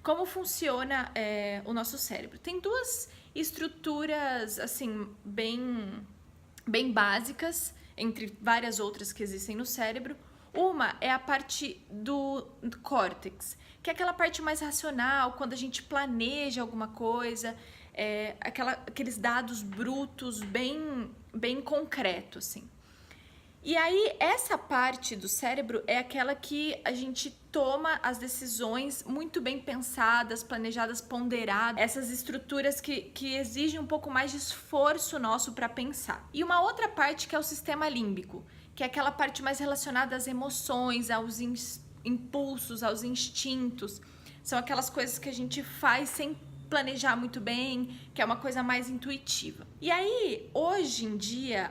Como funciona o nosso cérebro? Tem duas estruturas assim bem básicas, entre várias outras que existem no cérebro. Uma é a parte do córtex, que é aquela parte mais racional, quando a gente planeja alguma coisa, aqueles dados brutos bem concretos, assim. E aí, essa parte do cérebro é aquela que a gente toma as decisões muito bem pensadas, planejadas, ponderadas, essas estruturas que exigem um pouco mais de esforço nosso para pensar. E uma outra parte que é o sistema límbico, que é aquela parte mais relacionada às emoções, aos impulsos, aos instintos. São aquelas coisas que a gente faz sem planejar muito bem, que é uma coisa mais intuitiva. E aí, hoje em dia,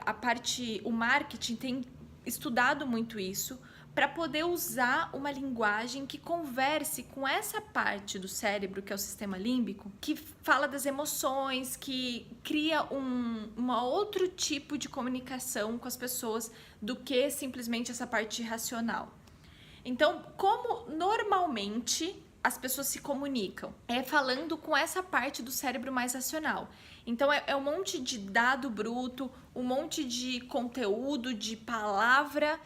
o marketing tem estudado muito isso para poder usar uma linguagem que converse com essa parte do cérebro, que é o sistema límbico, que fala das emoções, que cria um outro tipo de comunicação com as pessoas do que simplesmente essa parte racional. Então, como normalmente as pessoas se comunicam? É falando com essa parte do cérebro mais racional. Então, é um monte de dado bruto, um monte de conteúdo, de palavra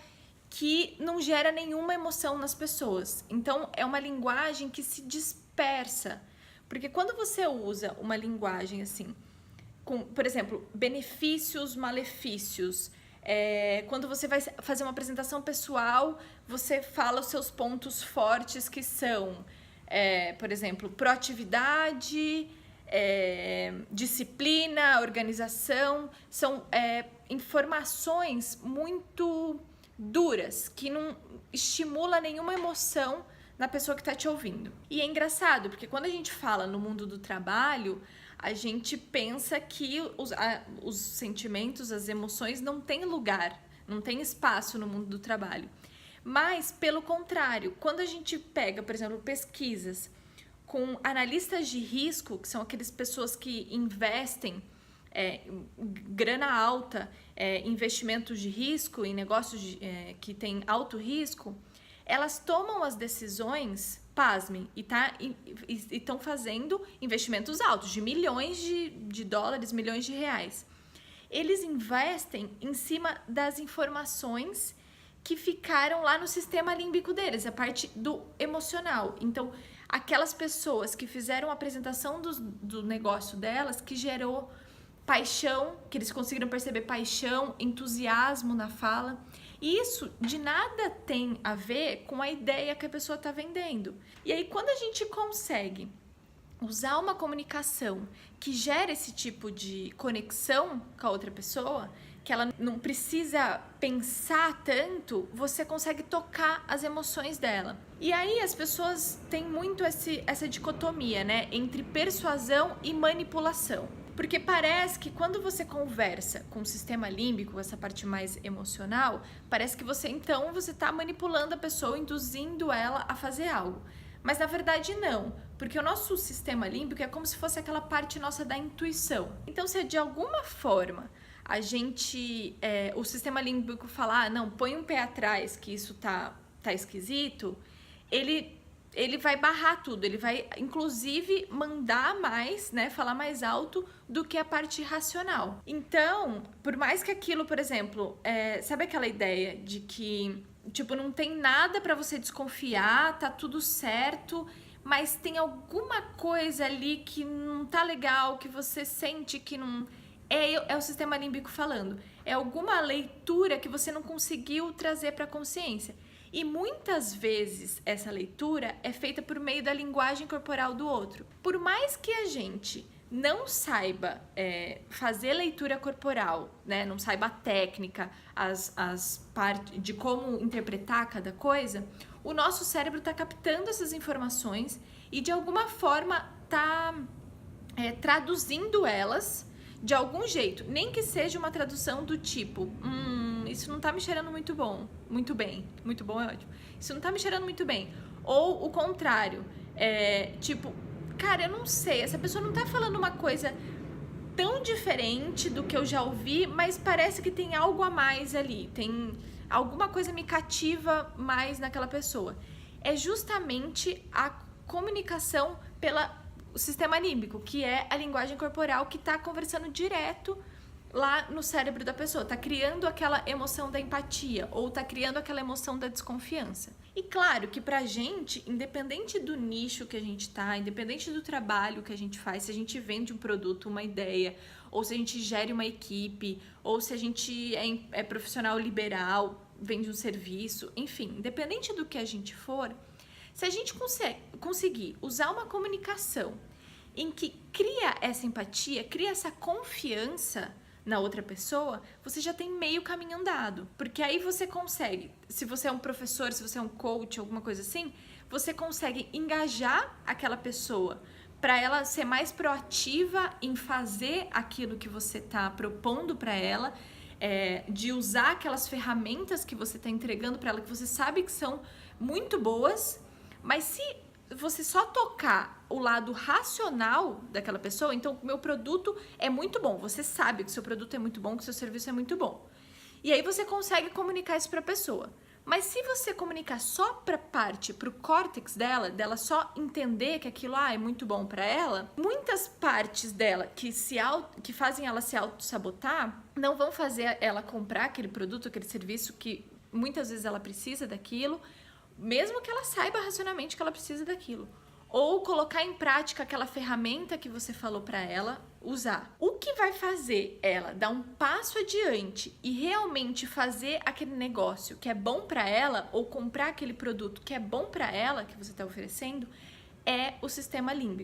que não gera nenhuma emoção nas pessoas. Então, é uma linguagem que se dispersa. Porque quando você usa uma linguagem assim, com, por exemplo, benefícios, malefícios, quando você vai fazer uma apresentação pessoal, você fala os seus pontos fortes que são, por exemplo, proatividade, disciplina, organização, são informações muito duras, que não estimula nenhuma emoção na pessoa que está te ouvindo. E é engraçado, porque quando a gente fala no mundo do trabalho, a gente pensa que os sentimentos, as emoções não têm lugar, não tem espaço no mundo do trabalho. Mas, pelo contrário, quando a gente pega, por exemplo, pesquisas com analistas de risco, que são aquelas pessoas que investem grana alta, investimentos de risco, em negócios que tem alto risco, elas tomam as decisões, pasmem, e estão fazendo investimentos altos, de milhões de dólares, milhões de reais. Eles investem em cima das informações que ficaram lá no sistema límbico deles, a parte do emocional. Então, aquelas pessoas que fizeram a apresentação do negócio delas, que gerou paixão, que eles conseguiram perceber paixão, entusiasmo na fala. E isso de nada tem a ver com a ideia que a pessoa está vendendo. E aí, quando a gente consegue usar uma comunicação que gera esse tipo de conexão com a outra pessoa, que ela não precisa pensar tanto, você consegue tocar as emoções dela. E aí as pessoas têm muito essa dicotomia, né, entre persuasão e manipulação. Porque parece que quando você conversa com o sistema límbico, essa parte mais emocional, parece que você está manipulando a pessoa, induzindo ela a fazer algo. Mas na verdade não, porque o nosso sistema límbico é como se fosse aquela parte nossa da intuição. Então, se de alguma forma o sistema límbico falar, não, põe um pé atrás que isso tá esquisito, ele vai barrar tudo, ele vai inclusive mandar mais, né, falar mais alto do que a parte racional. Então, por mais que aquilo, por exemplo, sabe aquela ideia de que, tipo, não tem nada pra você desconfiar, tá tudo certo, mas tem alguma coisa ali que não tá legal, que você sente que não... É o sistema límbico falando. É alguma leitura que você não conseguiu trazer pra consciência. E muitas vezes essa leitura é feita por meio da linguagem corporal do outro. Por mais que a gente não saiba fazer leitura corporal, né, não saiba a técnica, as partes de como interpretar cada coisa, o nosso cérebro está captando essas informações e de alguma forma está traduzindo elas de algum jeito, nem que seja uma tradução do tipo, isso não tá me cheirando muito bom, muito bem, muito bom é ótimo, isso não tá me cheirando muito bem, ou o contrário, tipo, cara, eu não sei, essa pessoa não tá falando uma coisa tão diferente do que eu já ouvi, mas parece que tem algo a mais ali, tem alguma coisa me cativa mais naquela pessoa. É justamente comunicação o sistema límbico, que é a linguagem corporal que está conversando direto lá no cérebro da pessoa, tá criando aquela emoção da empatia ou tá criando aquela emoção da desconfiança. E claro que pra gente, independente do nicho que a gente tá, independente do trabalho que a gente faz, se a gente vende um produto, uma ideia, ou se a gente gere uma equipe, ou se a gente é profissional liberal, vende um serviço, enfim, independente do que a gente for, se a gente conseguir usar uma comunicação em que cria essa empatia, cria essa confiança na outra pessoa, você já tem meio caminho andado. Porque aí você consegue, se você é um professor, se você é um coach, alguma coisa assim, você consegue engajar aquela pessoa para ela ser mais proativa em fazer aquilo que você está propondo para ela, de usar aquelas ferramentas que você está entregando para ela, que você sabe que são muito boas, mas se você só tocar o lado racional daquela pessoa, então o meu produto é muito bom, você sabe que o seu produto é muito bom, que o seu serviço é muito bom. E aí você consegue comunicar isso para a pessoa. Mas se você comunicar só para o córtex dela só entender que aquilo é muito bom para ela, muitas partes dela que fazem ela se auto-sabotar não vão fazer ela comprar aquele produto, aquele serviço que muitas vezes ela precisa daquilo, mesmo que ela saiba racionalmente que ela precisa daquilo. Ou colocar em prática aquela ferramenta que você falou para ela usar. O que vai fazer ela dar um passo adiante e realmente fazer aquele negócio que é bom para ela, ou comprar aquele produto que é bom para ela, que você está oferecendo, é o sistema límbico.